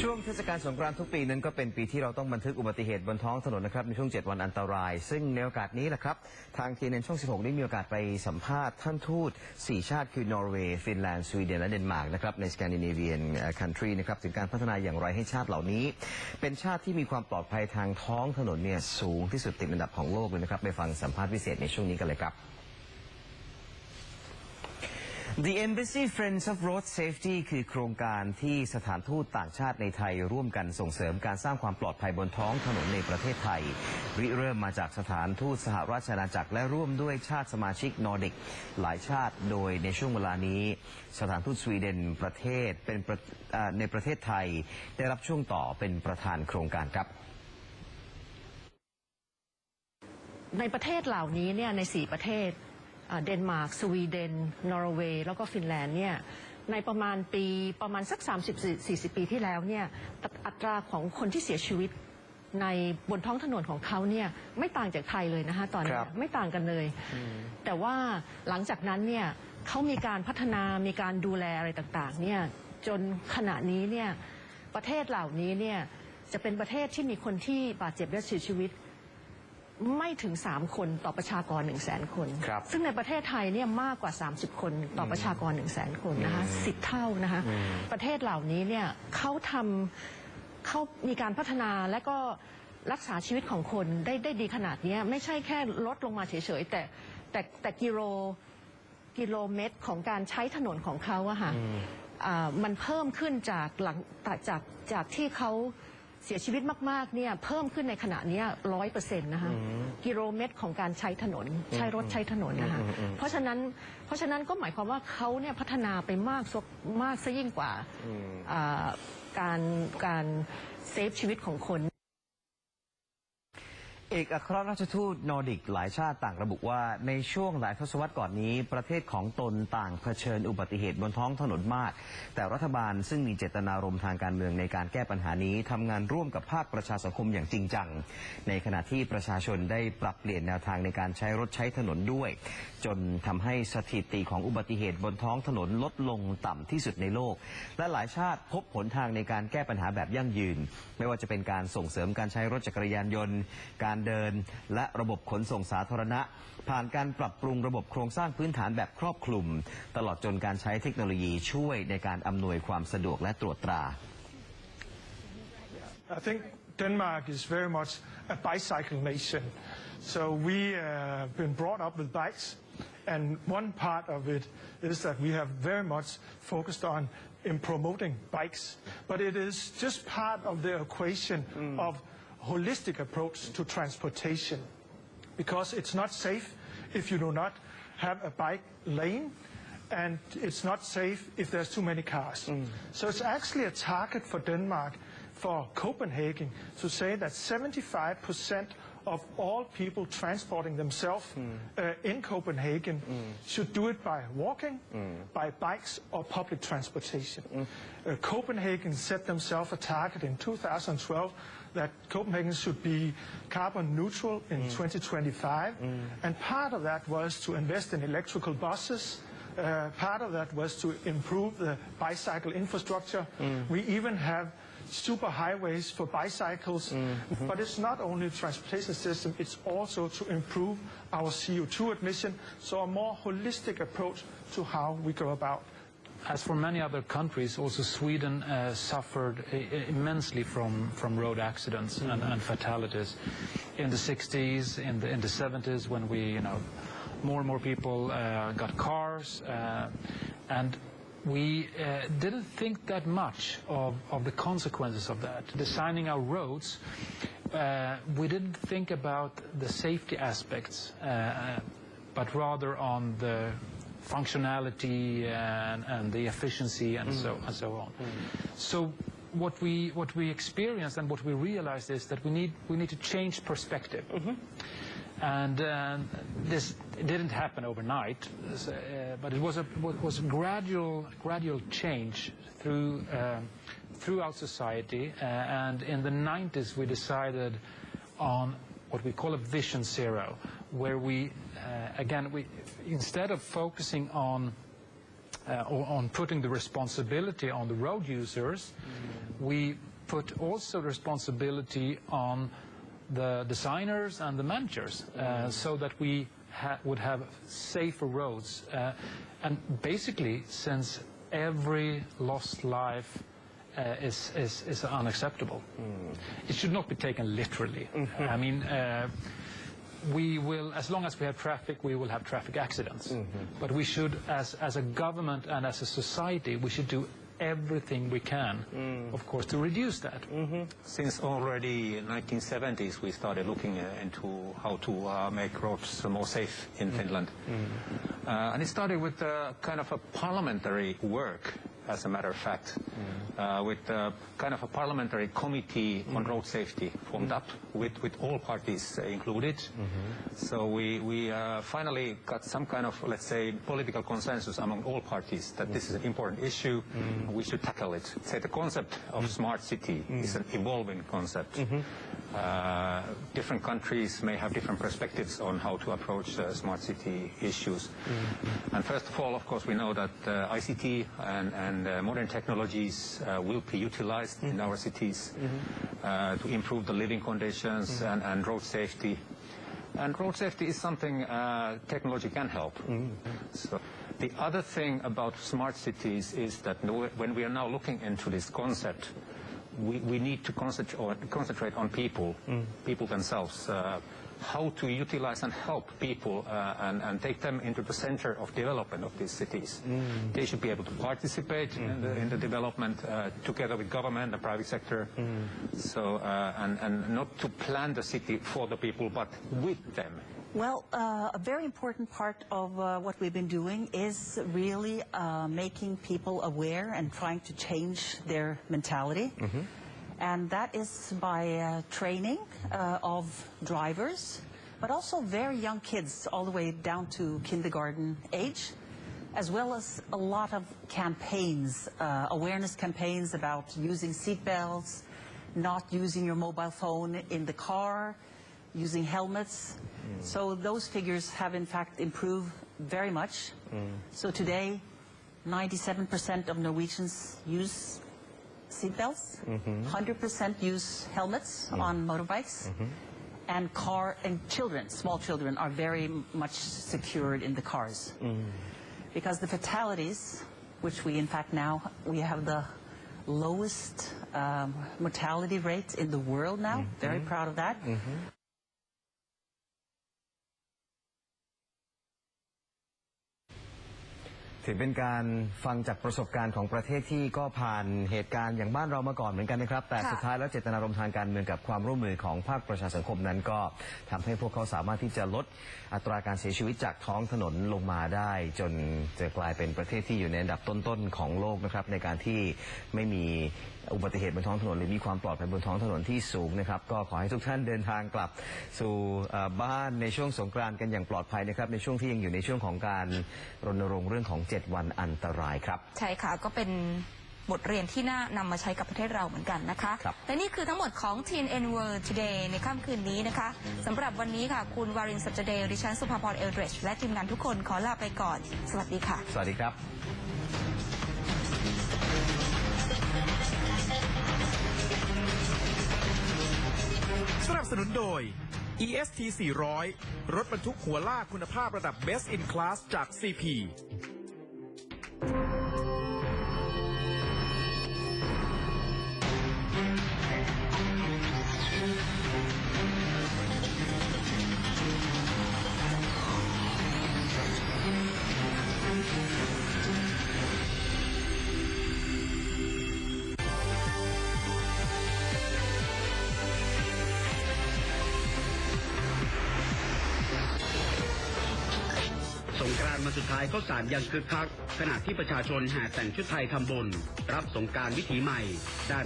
ช่วงเทศกาลสงกรานต์ทุกปีนั้นก็เป็นปีที่เราต้องบันทึกอุบัติเหตุบนท้องถนนนะครับในช่วง7วันอันตรายซึ่งในโอกาสนี้แหละครับทางทีเอ็นช่อง16ได้มีโอกาสไปสัมภาษณ์ท่านทูต4ชาติคือนอร์เวย์ฟินแลนด์สวีเดนและเดนมาร์กนะครับในสแกนดิเนเวียนคันทรีนะครับถึงการพัฒนาอย่างไรให้ชาติเหล่านี้เป็นชาติที่มีความปลอดภัยทางท้องถนนเนี่ยสูงที่สุดติดอันดับของโลกเลยนะครับไปฟังสัมภาษณ์พิเศษในช่วงนี้กันเลยครับThe Embassy Friends of Road Safety คือโครงการที่สถานทูตต่างชาติในไทยร่วมกันส่งเสริมการสร้างความปลอดภัยบนท้องถนนในประเทศไทยริเริ่มมาจากสถานทูตสหราชอาณาจักรและร่วมด้วยชาติสมาชิกนอร์ดิกหลายชาติโดยในช่วงเวลานี้สถานทูตสวีเดนในประเทศไทยได้รับช่วงต่อเป็นประธานโครงการครับในประเทศเหล่านี้เนี่ยใน4ประเทศเดนมาร์กสวีเดนนอร์เวย์แล้วก็ฟินแลนด์เนี่ยในประมาณสัก30-40 ปีที่แล้วเนี่ยอัตราของคนที่เสียชีวิตในบนท้องถนนของเขาเนี่ยไม่ต่างจากไทยเลยนะคะตอนนี้ไม่ต่างกันเลยแต่ว่าหลังจากนั้นเนี่ยเขามีการพัฒนามีการดูแลอะไรต่างๆเนี่ยจนขณะนี้เนี่ยประเทศเหล่านี้เนี่ยจะเป็นประเทศที่มีคนที่บาดเจ็บและเสียชีวิตไม่ถึง3 คนต่อประชากร 100,000 คนซึ่งในประเทศไทยเนี่ยมากกว่า30 คนต่อประชากร 100,000 คนนะคะ10 เท่านะคะประเทศเหล่านี้เนี่ยเขามีการพัฒนาและก็รักษาชีวิตของคนได้ดีขนาดนี้ไม่ใช่แค่ลดลงมาเฉยๆแต่กิโลเมตรของการใช้ถนนของเขาอะค่ะมันเพิ่มขึ้นจากที่เขาเสียชีวิตมากๆเนี่ยเพิ่มขึ้นในขณะนี้ 100% นะคะกิโลเมตรของการใช้ถนนใช้รถใช้ถนนนะคะเพราะฉะนั้นก็หมายความว่าเขาเนี่ยพัฒนาไปมากซะยิ่งกว่าการเซฟชีวิตของคนเอกอัครราชทูตนอร์ดิกหลายชาติต่างระบุว่าในช่วงหลายทศวรรษก่อนนี้ประเทศของตนต่างเผชิญอุบัติเหตุบนท้องถนนมากแต่รัฐบาลซึ่งมีเจตนารมณ์ทางการเมืองในการแก้ปัญหานี้ทำงานร่วมกับภาคประชาสังคมอย่างจริงจังในขณะที่ประชาชนได้ปรับเปลี่ยนแนวทางในการใช้รถใช้ถนนด้วยจนทำให้สถิติของอุบัติเหตุบนท้องถนนลดลงต่ำที่สุดในโลกและหลายชาติพบหนทางในการแก้ปัญหาแบบยั่งยืนไม่ว่าจะเป็นการส่งเสริมการใช้รถจักรยานยนต์การเดินและระบบขนส่งสาธารณะผ่านการปรับปรุงระบบโครงสร้างพื้นฐานแบบครอบคลุมตลอดจนการใช้เทคโนโลยีช่วยในการอำนวยความสะดวกและตรวจตรา I think Denmark is very much a bicycle nation. So we have been brought up with bikes, and one part of it is that we have very much focused on in promoting bikes. But it is just part of the equation of holistic approach to transportation, because it's not safe if you do not have a bike lane, and it's not safe if there's too many cars. So it's actually a target for Denmark, for Copenhagen, to say that 75% of all people transporting themselves in Copenhagen should do it by walking, by bikes or public transportation. Copenhagen set themselves a target in 2012 that Copenhagen should be carbon neutral in 2025, and part of that was to invest in electrical buses. Part of that was to improve the bicycle infrastructure. We even have super highways for bicycles, but it's not only the transportation system, it's also to improve our CO2 emission, so a more holistic approach to how we go about. As for many other countries, also Sweden suffered immensely from road accidents and fatalities. In the 60s, in the 70s, when more and more people got cars, and we didn't think that much of the consequences of that. Designing our roads, we didn't think about the safety aspects, but rather on the functionality and the efficiency and so on. So what we experienced and what we realized is that we need to change perspective. And this didn't happen overnight, but it was a gradual change throughout society. And in the 90s, we decided on what we call a Vision Zero, where we instead of focusing on putting the responsibility on the road users, we put also responsibility on the designers and the managers so that we would have safer roads. And basically, since every lost life is unacceptable, it should not be taken literally. I mean, we will, as long as we have traffic, we will have traffic accidents. But we should, as a government and as a society, we should do everything we can, of course, to reduce that. Since already 1970s, we started looking into how to make roads more safe in Finland. And it started with kind of a parliamentary work, as a matter of fact, with kind of a parliamentary committee on road safety formed up with all parties included. So we finally got some kind of, let's say, political consensus among all parties that this is an important issue. We should tackle it. Say the concept of smart city is an evolving concept. Different countries may have different perspectives on how to approach smart city issues. And first of all, of course, we know that ICT and modern technologies will be utilized in our cities to improve the living conditions and road safety. And road safety is something technology can help. So the other thing about smart cities is that when we are now looking into this concept, we need to concentrate on people themselves, how to utilize and help people and take them into the center of development of these cities. They should be able to participate in the development together with government and private sector. So and not to plan the city for the people, but with them. Well, a very important part of what we've been doing is really making people aware and trying to change their mentality. And that is by training of drivers, but also very young kids all the way down to kindergarten age, as well as a lot of campaigns, awareness campaigns about using seatbelts, not using your mobile phone in the car, using helmets. So those figures have in fact improved very much. So today, 97% of Norwegians use seatbelts, 100% use helmets on motorbikes, and children, small children, are very much secured in the cars. Because the fatalities, which we in fact now, we have the lowest mortality rate in the world now, very proud of that.ถือเป็นการฟังจากประสบการณ์ของประเทศที่ก็ผ่านเหตุการณ์อย่างบ้านเรามาก่อนเหมือนกันนะครับแต่สุดท้ายแล้วเจตนารมณ์ทางการเมืองกับความร่วมมือของภาคประชาสังคมนั้นก็ทำให้พวกเขาสามารถที่จะลดอัตราการเสียชีวิตจากท้องถนนลงมาได้จนจะกลายเป็นประเทศที่อยู่ในอันดับต้นๆของโลกนะครับในการที่ไม่มีอุบัติเหตุบนท้องถนนหรือมีความปลอดภัยบนท้องถนนที่สูงนะครับก็ขอให้ทุกท่านเดินทางกลับสู่บ้านในช่วงสงกรานต์กันอย่างปลอดภัยนะครับในช่วงที่ยังอยู่ในช่วงของการรณรงค์เรื่องของ7วันอันตรายครับใช่ค่ะก็เป็นบทเรียนที่น่านำมาใช้กับประเทศเราเหมือนกันนะคะและนี่คือทั้งหมดของ tnn24 Today ในค่ำคืนนี้นะคะสำหรับวันนี้ค่ะคุณวารินทร์ สัจเดย์ดิฉันสุภาพรเอลเดรชและทีมงานทุกคนขอลาไปก่อนสวัสดีค่ะสวัสดีครับสนับสนุนโดย EST 400 รถบรรทุกหัวลากคุณภาพระดับ Best in Class จาก CPสงกรานต์วันสุดท้ายเข้าสารยังคึกคักขณะที่ประชาชนแห่แต่งชุดไทยทำบุญรับสงกรานต์วิถีใหม่ด้าน